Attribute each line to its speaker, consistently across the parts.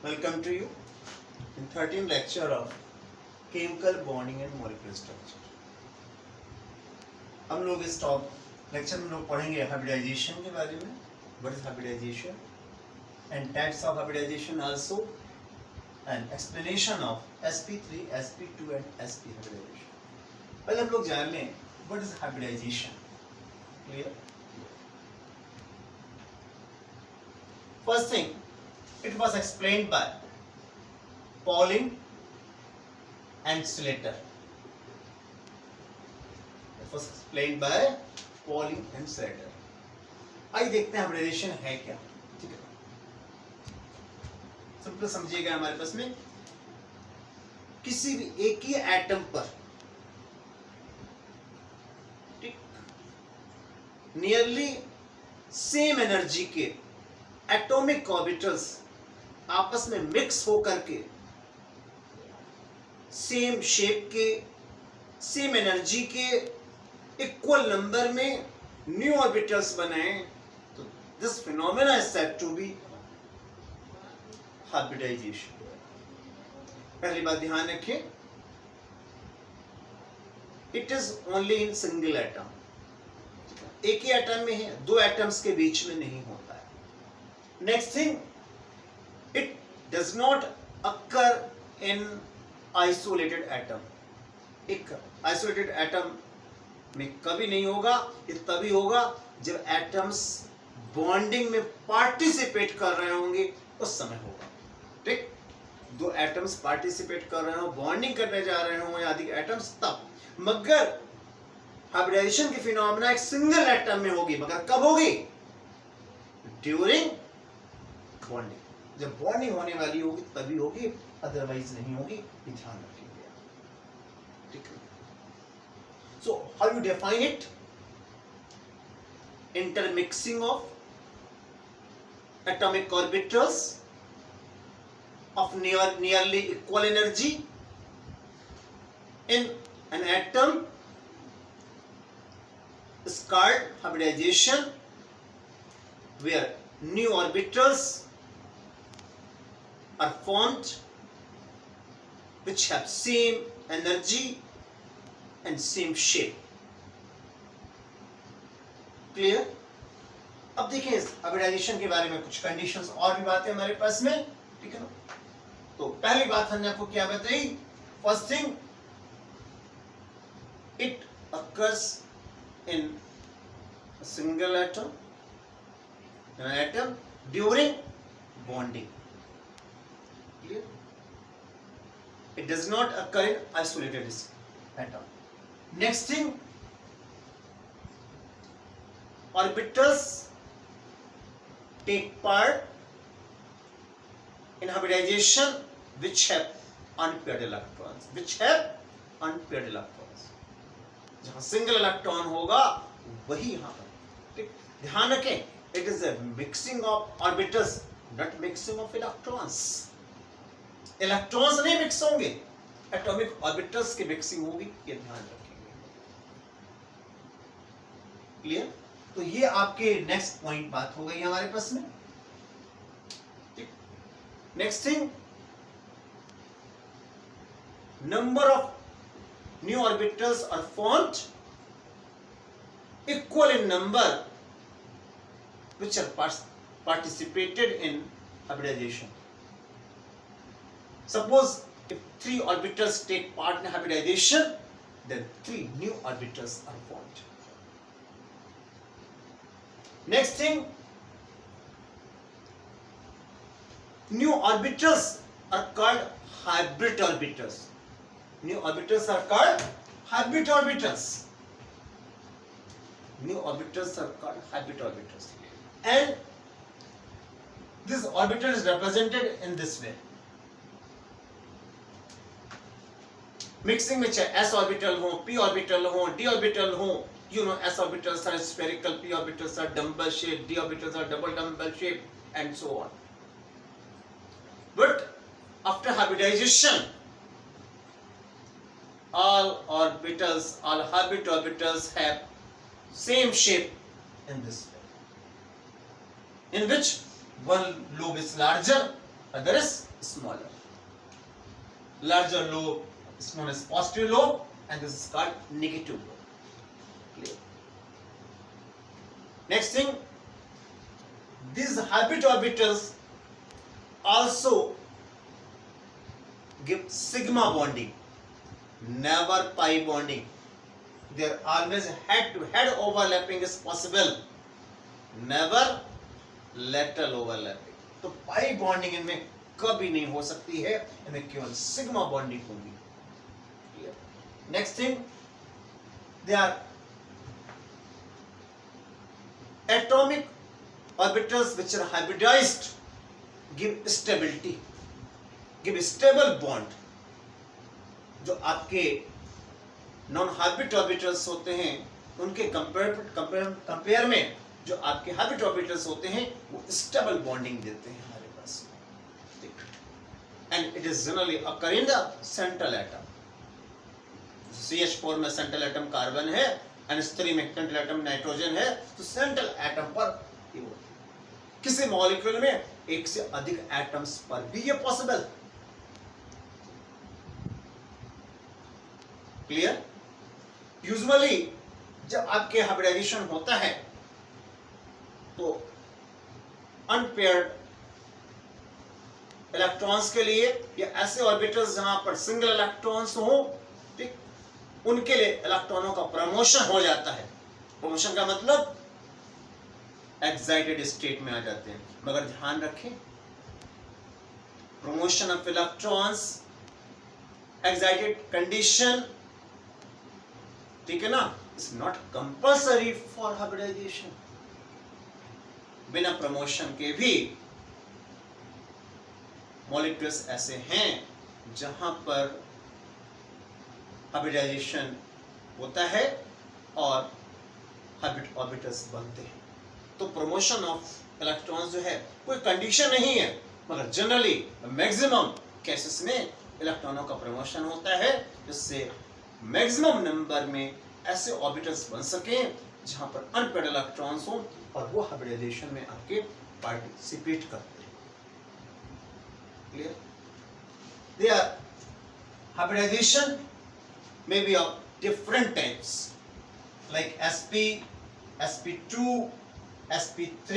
Speaker 1: Welcome to you in 13th lecture of chemical bonding and molecular structure. हम लोग इस top lecture में लोग पढ़ेंगे हाइब्रिडाइजेशन के बारे में. What is hybridization and types of hybridization also, and explanation of sp3, sp2 and sp hybridization. पहले हम लोग जान लें what is hybridization. Clear? First thing, it was explained by Pauling and Slater. It was explained by Pauling and Slater. आइए देखते हैं hybridisation है क्या. ठीक है, सिंपल समझिएगा. हमारे पास में किसी भी एक ही एटम पर नियरली सेम एनर्जी के एटॉमिक ऑर्बिटल्स आपस में मिक्स होकर के सेम शेप के सेम एनर्जी के इक्वल नंबर में न्यू ऑर्बिटल्स बनाए, तो this phenomena is said to be hybridisation. पहली बात ध्यान रखिए, it is only in single atom. एक ही एटम में है, दो एटम्स के बीच में नहीं होता है. Next thing, it does not occur in isolated atom. एक आइसोलेटेड एटम में कभी नहीं होगा. ये तभी होगा जब एटम्स बॉन्डिंग में पार्टिसिपेट कर रहे होंगे, उस समय होगा. ठीक, दो एटम्स पार्टिसिपेट कर रहे हो, बॉन्डिंग करने जा रहे हो या अधिक एटम्स, तब. मगर हाइब्रिडाइजेशन की फिनोमेना एक सिंगल एटम में होगी. मगर कब होगी? During bonding. जब बॉन्डिंग होने वाली होगी तभी होगी, अदरवाइज नहीं होगी. ये ध्यान रखिए. ठीक है. So how you define it? Intermixing of atomic orbitals of nearly equal energy in an atom is called hybridization, where new orbitals are formed which have same energy and same shape. Clear? अब देखिए इस hybridisation के बारे में कुछ conditions और भी बातें हमारे पास में. ठीक है ना. तो पहली बात हमने आपको क्या बताई? First thing, it occurs in single atom, atom during bonding. Clear? It does not occur in isolated atom. Next thing, orbitals take part in hybridization which have unpaired electrons. जहां सिंगल इलेक्ट्रॉन होगा वही यहां पर. ठीक, ध्यान रखें, it is a mixing of orbitals, not mixing of electrons. Electrons नहीं mix होंगे, एटॉमिक ऑर्बिटल्स की मिक्सिंग होगी. ये ध्यान रखेंगे. क्लियर? तो ये आपके नेक्स्ट पॉइंट बात हो गई हमारे पास में. Next thing, number of new orbitals are formed equal in number which are participated in hybridization. Suppose if 3 orbitals take part in hybridization, then 3 new orbitals are formed. Next thing, new orbitals are called hybrid orbitals. New orbitals are called hybrid orbitals. New orbitals are called hybrid orbitals. And this orbital is represented in this way. Mixing में चाहे s orbital हो, p orbital हो, d orbital हो. You know, s orbitals are spherical, p orbitals are dumbbell shape, d orbitals are double dumbbell shape, and so on. But after hybridization, all hybrid orbitals have same shape in this way, in which one lobe is larger, other is smaller. Larger lobe is known as positive lobe and this is called negative lobe. Clear? Next thing, these habit orbitals also give sigma bonding, never pi bonding. There always head to head overlapping is possible, never lateral overlapping. तो pi bonding इनमें कभी नहीं हो सकती है, इनमें केवल sigma bonding होगी. Next thing, they are atomic orbitals which are hybridised, give stability, give stable bond. जो आपके नॉन हाइब्रिड ऑर्बिटल्स होते हैं उनके कंपेयर में जो आपके हाइब्रिड ऑर्बिटल्स होते हैं वो स्टेबल बॉन्डिंग देते हैं हमारे पास. And it is generally occur in the central atom. CH4 में सेंट्रल एटम कार्बन है, NH3 में सेंट्रल एटम नाइट्रोजन है, तो सेंट्रल एटम पर ये होती है. किसी मॉलिक्यूल में एक से अधिक एटम्स पर भी ये पॉसिबल. क्लियर? यूजुअली जब आपके हाइब्रिडाइजेशन होता है तो अनपेयर्ड इलेक्ट्रॉन्स के लिए या ऐसे ऑर्बिटल्स जहां पर सिंगल इलेक्ट्रॉन्स हो, ठीक, उनके लिए इलेक्ट्रॉनों का प्रमोशन हो जाता है. प्रमोशन का मतलब एक्साइटेड स्टेट में आ जाते हैं. मगर ध्यान रखें, promotion of electrons, excited condition, ठीक है ना, is not compulsory for hybridisation. बिना प्रमोशन के भी मॉलिक्यूल्स ऐसे हैं जहां पर हाइब्रिडाइजेशन होता है और हाइब्रिड ऑर्बिटल्स बनते हैं. तो प्रमोशन ऑफ इलेक्ट्रॉन्स जो है कोई कंडीशन नहीं है, मगर जनरली मैक्सिमम केसेस में इलेक्ट्रॉनों का प्रमोशन होता है जिससे मैक्सिमम नंबर में ऐसे ऑर्बिटल्स बन सके जहां पर अनपेयर्ड इलेक्ट्रॉन्स हो और वो हाइब्रिडाइजेशन में आपके पार्टिसिपेट करते हैं. Clear? There hybridisation may be of different types like sp, sp2, sp3,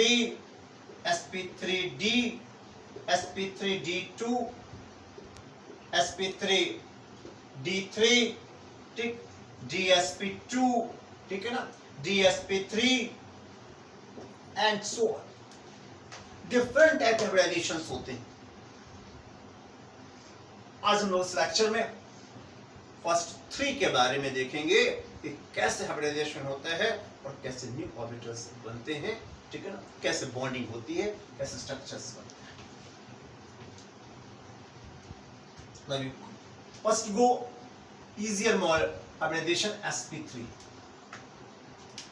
Speaker 1: sp3d, sp3d2, sp3d3, ठीक, dsp2, ठीक है ना, dsp3 and so on. Different type के हाइब्रिडाइजेशंस होते हैं. आज हम लोग इस लेक्चर में फर्स्ट 3 के बारे में देखेंगे कि कैसे हाइब्रिडाइजेशन होता है और कैसे न्यू ऑर्बिटल्स बनते हैं, ठीक है ना, कैसे बॉन्डिंग होती है, कैसे स्ट्रक्चर्स बनते हैं. First go easier hybridization, sp3.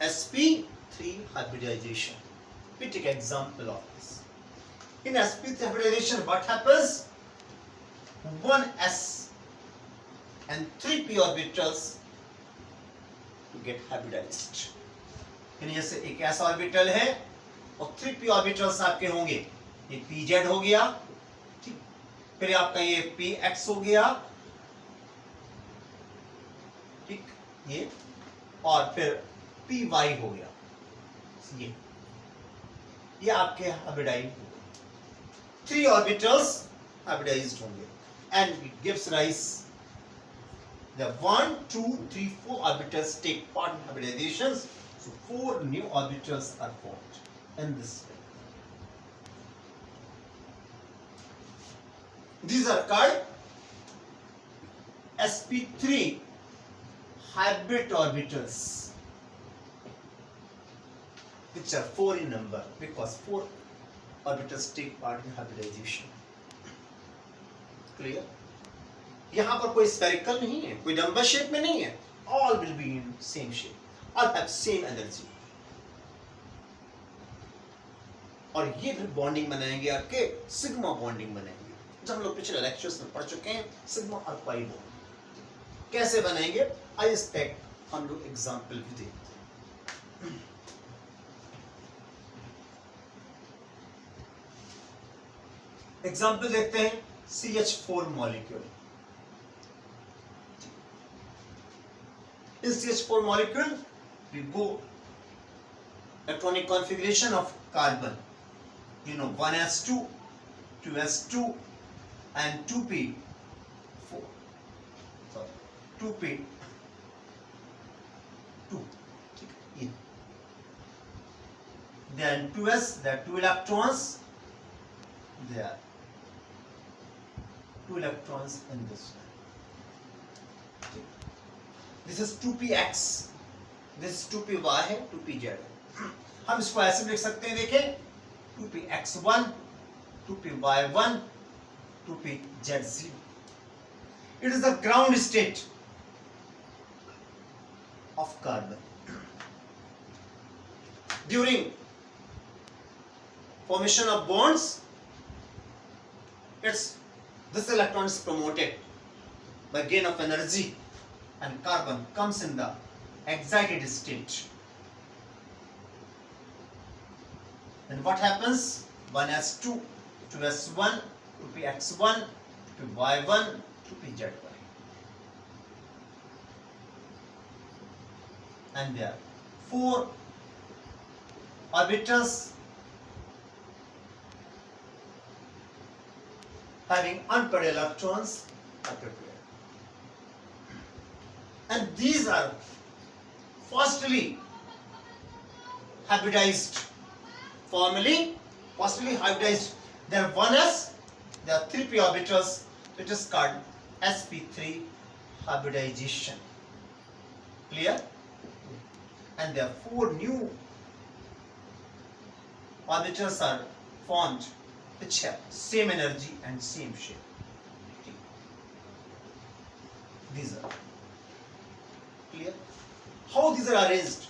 Speaker 1: sp3 hybridization, we take example of this. In sp3 hybridization what happens, 1s and 3p orbitals to get hybridized. यानी जैसे एक ऐसा ऑर्बिटल है और 3p ऑर्बिटल्स आपके होंगे, ये pz हो गया, ठीक, फिर आपका ये px हो गया, ठीक, और फिर py हो गया. ये आपके हाइब्रिडाइज 3 ऑर्बिटल्स हाइब्रिडाइज्ड होंगे and it gives rise the 1, 2, 3, 4 orbitals take part in hybridizations, so 4 new orbitals are formed in this way. These are called sp3 hybrid orbitals, which are 4 in number because 4 orbitals take part in hybridization. Clear? यहाँ पर कोई spherical नहीं है, कोई dumbbell shape में नहीं है. All will be in same shape, all have same energy. और ये फिर बॉन्डिंग बनाएंगे, आपके सिग्मा बॉन्डिंग बनाएंगे, जो हम लोग पिछले लेक्चर्स में पढ़ चुके हैं. सिग्मा और पाई बॉन्ड कैसे बनाएंगे, आई एक्सपेक्ट हम लोग एग्जाम्पल भी देखते हैं. एग्जाम्पल देखते हैं CH4 molecule. In CH4 molecule we go electronic configuration of carbon, 1s2, 2s2 and 2p4, sorry 2p2. Then 2s, there are 2 electrons, there are 2 electrons in this one. This is 2px, this is 2py है, 2pz है. हम इसको ऐसे लिख सकते हैं, देखें 2px1, 2py1, 2pz0. It is the ground state of carbon. During formation of bonds, this electron is promoted by gain of energy, and carbon comes in the excited state. And what happens? 1s2, 2s1, 2px1, 2py1, 2pzy. And there are 4 orbitals having unpaired electrons are prepared. And these are firstly hybridized. Formally, firstly hybridized. There are 1s, there are 3p orbitals. It is called sp3 hybridization. Clear? And there are 4 new orbitals are formed which have same energy and same shape. These are clear. How these are arranged?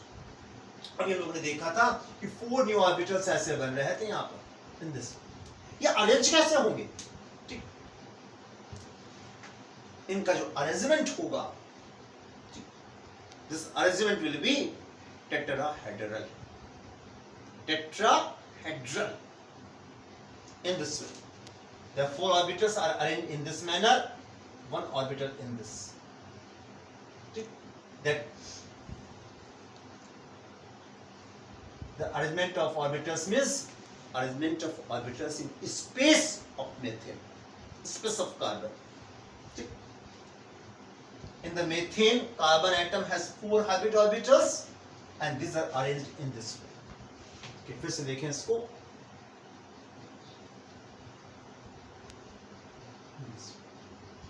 Speaker 1: अभी हम लोगों ने देखा था कि 4 new orbitals ऐसे बन रहे थे यहाँ पर इन दिस. ये अरेंज कैसे होंगे? ठीक, इनका जो अरेंजमेंट होगा, this arrangement will be tetrahedral. Tetrahedral. In this way, the 4 orbitals are arranged in this manner, 1 orbital in this. That the arrangement of orbitals means arrangement of orbitals in space of methane, space of carbon. In the methane, carbon atom has 4 hybrid orbitals, and these are arranged in this way. फिर से देखें इसको.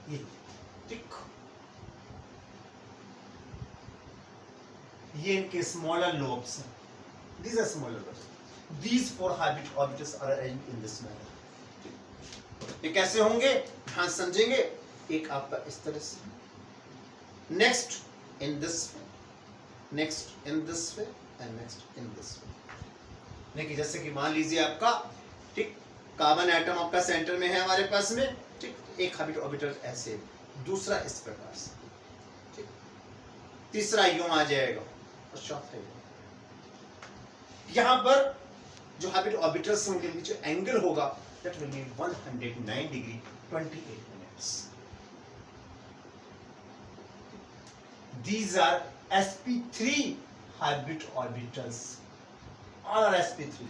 Speaker 1: ये ठीक, ये इनके smaller lobes हैं. These are smaller lobes. These 4 hybrid orbitals are arranged in this manner. ये कैसे होंगे ध्यान समझेंगे. एक आपका इस तरह से, next in this way, next in this way, and next in this way. देखिए जैसे कि मान लीजिए आपका ठीक कार्बन एटम आपका सेंटर में है हमारे पास में, ठीक, एक हाइब्रिड ऑर्बिटल ऐसे, दूसरा इस प्रकार से, ठीक, तीसरा यूं आ जाएगा और चौथा यहाँ पर जो हाइब्रिड ऑर्बिटल्स उनके बीच एंगल होगा that will be 109 degree 28 minutes. These are sp3 hybrid orbitals. All are sp3,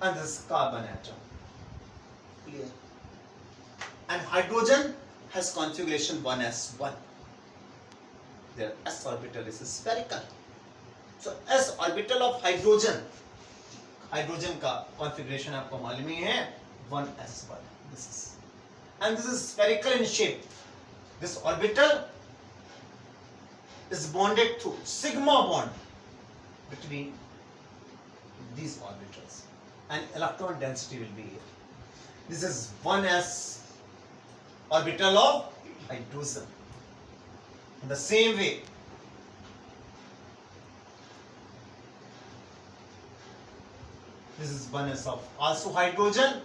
Speaker 1: and this is carbon atom. Clear? And hydrogen has configuration 1s1. Their s orbital is spherical. So s orbital of hydrogen, hydrogen का configuration आपको मालूम ही है 1s1. This is, and this is spherical in shape. This orbital is bonded through sigma bond between these orbitals, and electron density will be here. This is 1s orbital of hydrogen. In the same way, this is 1s of also hydrogen,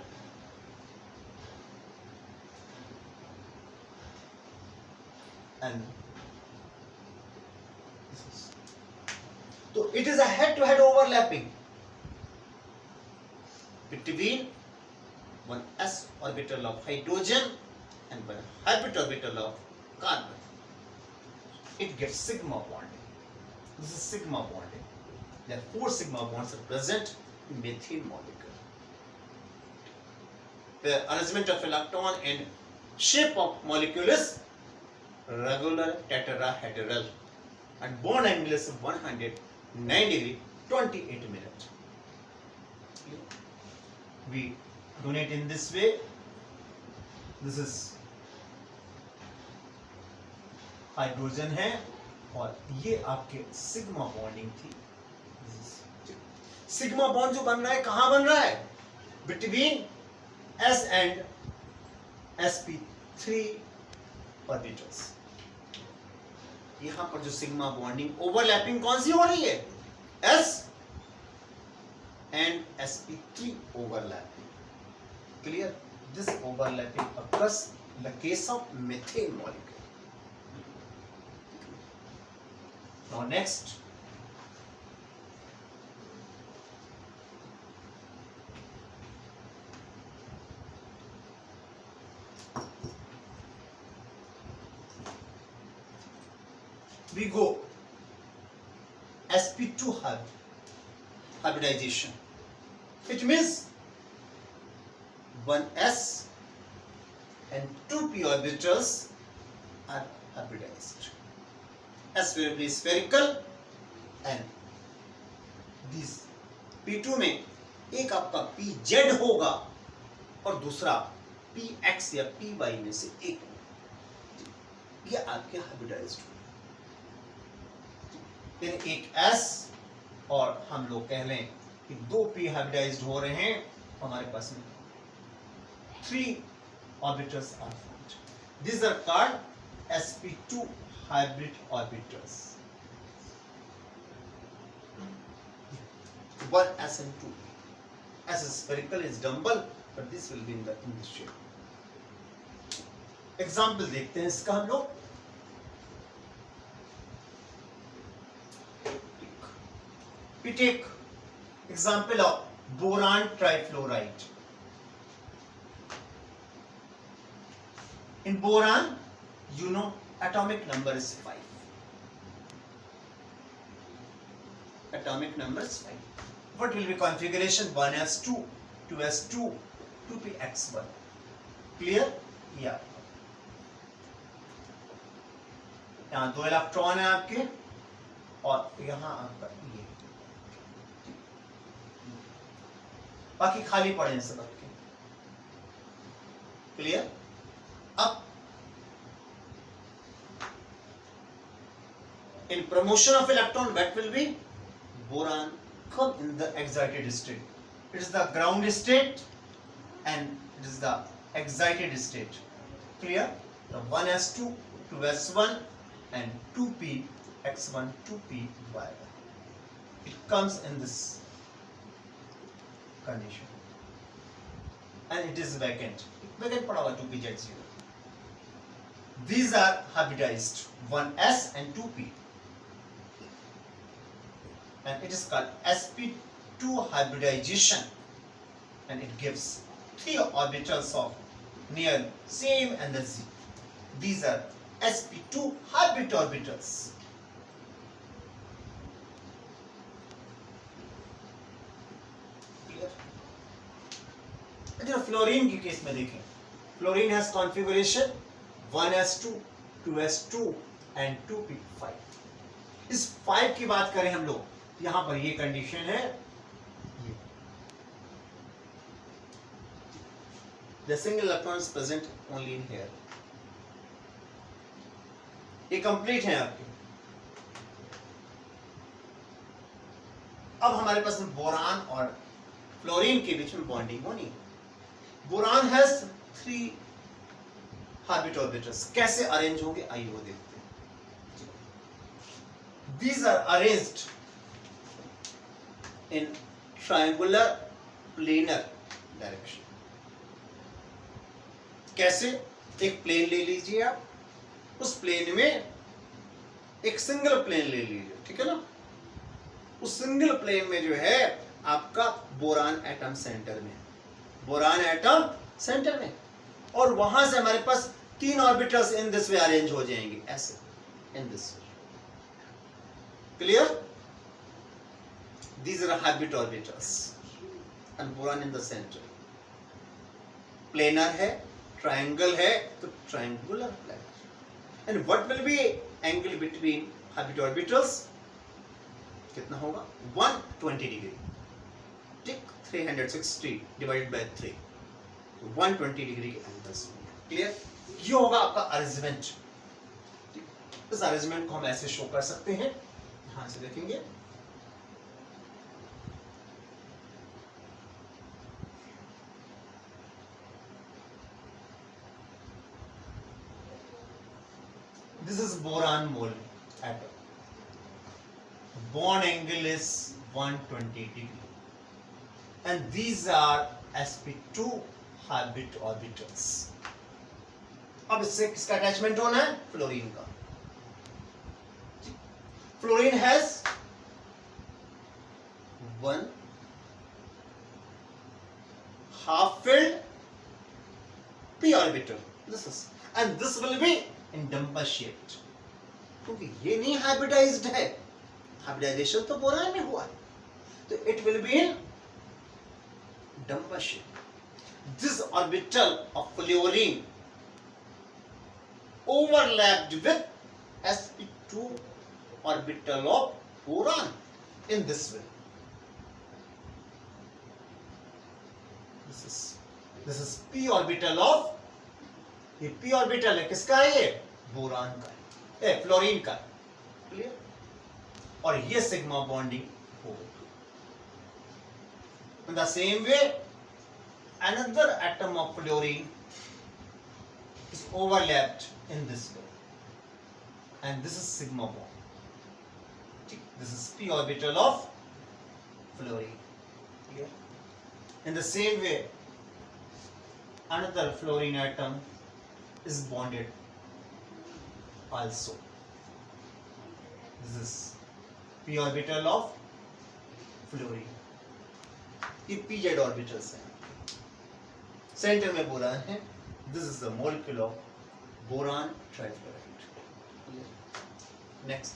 Speaker 1: and this is, so it is a head-to-head overlapping between 1s orbital of hydrogen and 1 habit orbital of carbon. It gets sigma bonding. This is sigma bonding. There are 4 sigma bonds are present in methane molecule. The arrangement of electron and shape of molecule is regular tetrahedral and bond angle is 109 degree 28 minutes. We donate in this way. This is hydrogen है और ये आपके sigma bonding थी. Sigma bond जो बन रहा है कहां बन रहा है? Between s and sp3 orbitals. यहां पर जो सिग्मा बॉन्डिंग ओवरलैपिंग कौन सी हो रही है? s and sp3 overlapping. Clear? This overlapping occurs in the case of methane molecule. Now next, we go sp2 hybridization. It means 1s and 2p orbitals are hybridized. S will be spherical and this P2 में एक आपका PZ होगा और दूसरा PX या PY में से एक होगा. ये आपके हाइब्रिडाइज्ड होगा. फिर एक S और हम लोग कह लें कि 2 P हाइब्रिडाइज्ड हो रहे हैं. हमारे पास में 3 orbitals are formed. These are called sp2 hybrid orbitals. 1s and 2p. S is spherical, is dumbbell, but this will be in this shape. Example देखते हैं इसका हम लोग. We take example of boron trifluoride. In boron, you know, atomic number is 5. Atomic number is 5. What will be configuration? 1s2, 2s2, 2px1. Clear? Yeah. यहाँ 2 electron है आपके और यहाँ आपका ये. बाकी खाली पड़े हैं सब आपके. Clear? अब in promotion of electron, what will be? Boron come in the excited state. It is the ground state and it is the excited state. Clear? The 1s2, 2s1 and 2p x1, 2p y1. It comes in this condition and it is vacant. Vacant पड़ा हुआ 2pz0. These are hybridized 1s and 2p. And it is called sp2 hybridization and it gives 3 orbitals of near same energy. These are sp2 hybrid orbitals. Clear? Fluorine के case में देखें. Fluorine has configuration 1s2, 2s2 and 2p5. इस 5 की बात करें हम लोग, यहां पर ये कंडीशन है. The single electron is present only in here. ये कंप्लीट है आपके. अब हमारे पास बोरान और फ्लोरीन के बीच में बॉन्डिंग होनी. Boron has 3 orbit orbitals. कैसे अरेंज होंगे आइए वो देखते हैं. These are arranged in triangular planar direction. कैसे? एक प्लेन ले लीजिए आप, उस प्लेन में एक सिंगल प्लेन ले लीजिए, ठीक है ना. उस सिंगल प्लेन में जो है आपका बोरान एटम सेंटर में, बोरान एटम सेंटर में. और वहां से हमारे पास 3 orbitals in this way arrange हो जाएंगे, ऐसे in this way. Clear? These are habit orbitals and boron in the center. Planar है, triangle है, तो triangular planar. And what will be angle between habit orbitals? कितना होगा? 120 डिग्री. ठीक, 360 divided by 3. तो 120 डिग्री के एंगल्स. क्लियर? ये होगा आपका अरेंजमेंट. इस अरेंजमेंट को हम ऐसे शो कर सकते हैं. यहां से देखेंगे. This is boron mole atom. Bond angle is 120 degree. And these are sp2 habit orbitals. अब इससे किसका अटैचमेंट होना है? फ्लोरीन का. Fluorine has one half filled p orbital. This is, and this will be in Dumper shaped. क्योंकि ये नहीं hybridised है. हाइब्रिडाइजेशन तो बोरान में हुआ है, तो it will be in Dumper shape. This orbital of fluorine overlapped with sp2 orbital of boron in this way. This is p orbital of, ये p ऑर्बिटल है, किसका है ये? बोरान का है, फ्लोरीन का. क्लियर? और ये सिग्मा बॉन्डिंग हो. In the same way, another atom of fluorine is overlapped in this way, and this is sigma bond. This is p orbital of fluorine. Clear? In the same way, another fluorine atom is bonded also. This is p orbital of fluorine. ये pz orbitals हैं. Centre में boron है. This is the molecule of boron trifluoride. Next,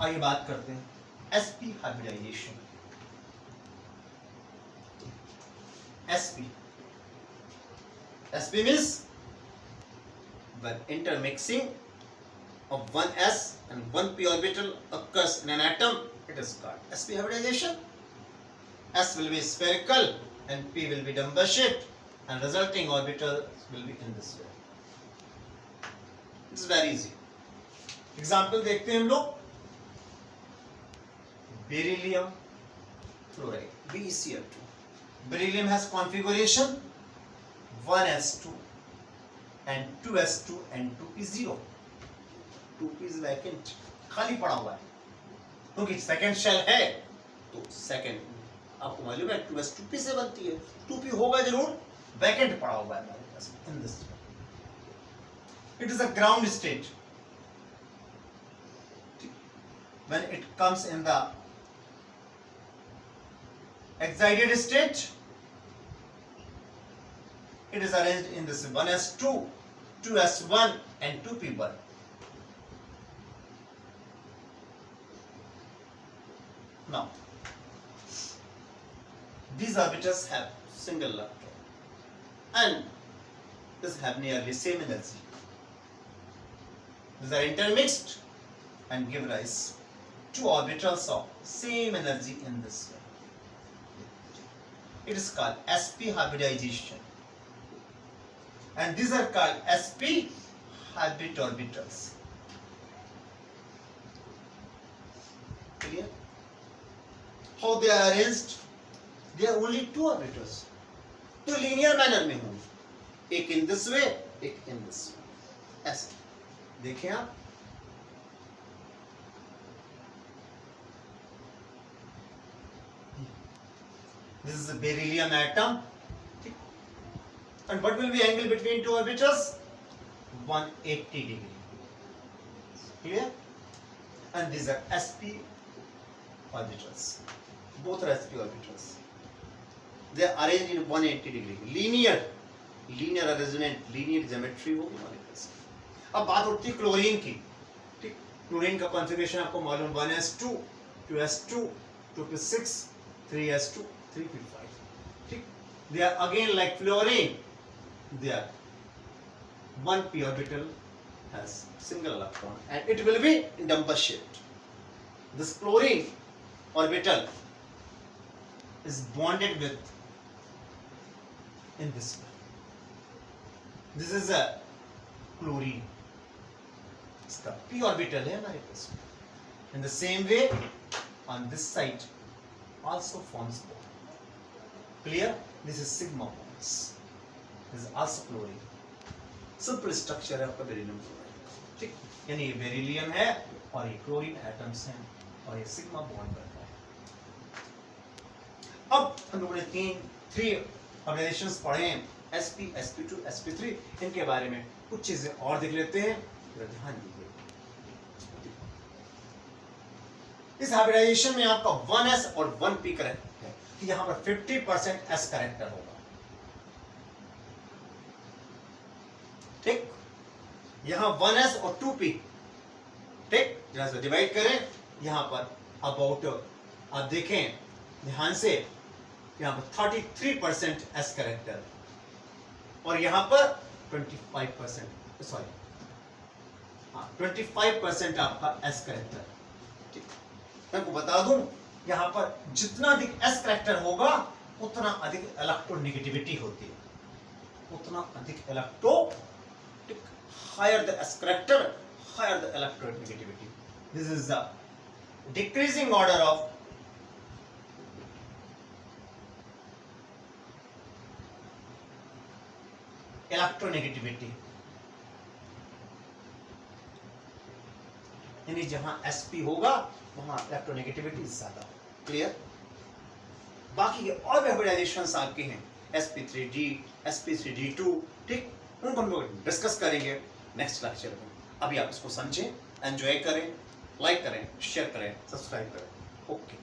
Speaker 1: आइए बात करते हैं sp hybridization. sp means when intermixing of one s and one p orbital occurs in an atom, it is called sp hybridization. S will be spherical and p will be Dumper shaped, and resulting orbitals will be in this way. It's very easy. Example देखते हैं हम लोग. Beryllium fluoride, BeCl2. Beryllium has configuration 1s2 and 2s2 and 2p0. 2p is vacant, खाली पड़ा हुआ है, क्योंकि second shell है, तो सेकंड आपको मालूम है 2s2p से बनती है. 2p होगा जरूर, वैकेंट पड़ा हुआ है हमारे पास. In this it is a ground state. When it comes in the excited state, it is arranged in this 1s2, 2s1 and 2p1. Now, these orbitals have single electron and this have nearly same energy. These are intermixed and give rise to orbitals of same energy in this way. It is called sp hybridization, and these are called sp hybrid orbitals. Clear? How they are arranged? There are only two orbitals. तो linear manner में होंगे, एक in this way, एक in this way. ऐसे देखें आप. This is a beryllium atom. And what will be angle between two orbitals? 180 degree. Clear? And these are sp orbitals. Both are sp orbitals. They are arranged in 180 degree linear arrangement, linear geometry होगी हमारे पास। अब बात होती है chlorine की। ठीक, chlorine का configuration आपको मालूम 1s2 2s2 2p6 3s2 3p5। ठीक, they are again like fluorine, they are one p orbital has single electron and it will be Dumpus shaped. This chlorine orbital is bonded with in this way. This is a chlorine. इसका p orbital है हमारे पास। In the same way, on this side also forms bond. Clear? This is sigma bonds. This is also chlorine. Simple structure है आपका beryllium chloride. ठीक, यानी ये beryllium है और ये क्लोरीन एटम्स हैं और ये सिग्मा बॉन्ड बनता है। अब हम लोगों ने थ्री ऑर्गेनाइजेशंस पढ़े हैं, sp sp2 sp3। इनके बारे में कुछ चीजें और देख लेते हैं, ध्यान दीजिए। इस हाइब्रिडाइजेशन में आपका 1s और 1p करेक्ट है कि यहां पर 50% s करेक्टर होगा। ठीक, यहां 1s और 2p। ठीक, जरा से डिवाइड करें, यहां पर अबाउट आप देखें ध्यान से, यहां पर 33% s करेक्टर और यहां पर 25%, सॉरी 25% आपका s करेक्टर। ठीक, मैं आपको बता दूं, यहां पर जितना अधिक s करेक्टर होगा उतना अधिक इलेक्ट्रोनेगेटिविटी होती है, उतना अधिक higher the s character, higher the electronegativity. This is the decreasing order of electronegativity. यानी जहां sp होगा वहां इलेक्ट्रोनेगेटिविटी ज्यादा। क्लियर? बाकी के और हाइब्रिडाइजेशंस आपके हैं, sp3d sp3d2। ठीक, उनको हम लोग डिस्कस करेंगे नेक्स्ट लेक्चर में। अभी आप इसको समझें, एंजॉय करें, लाइक करें, शेयर करें, सब्सक्राइब करें। ओके।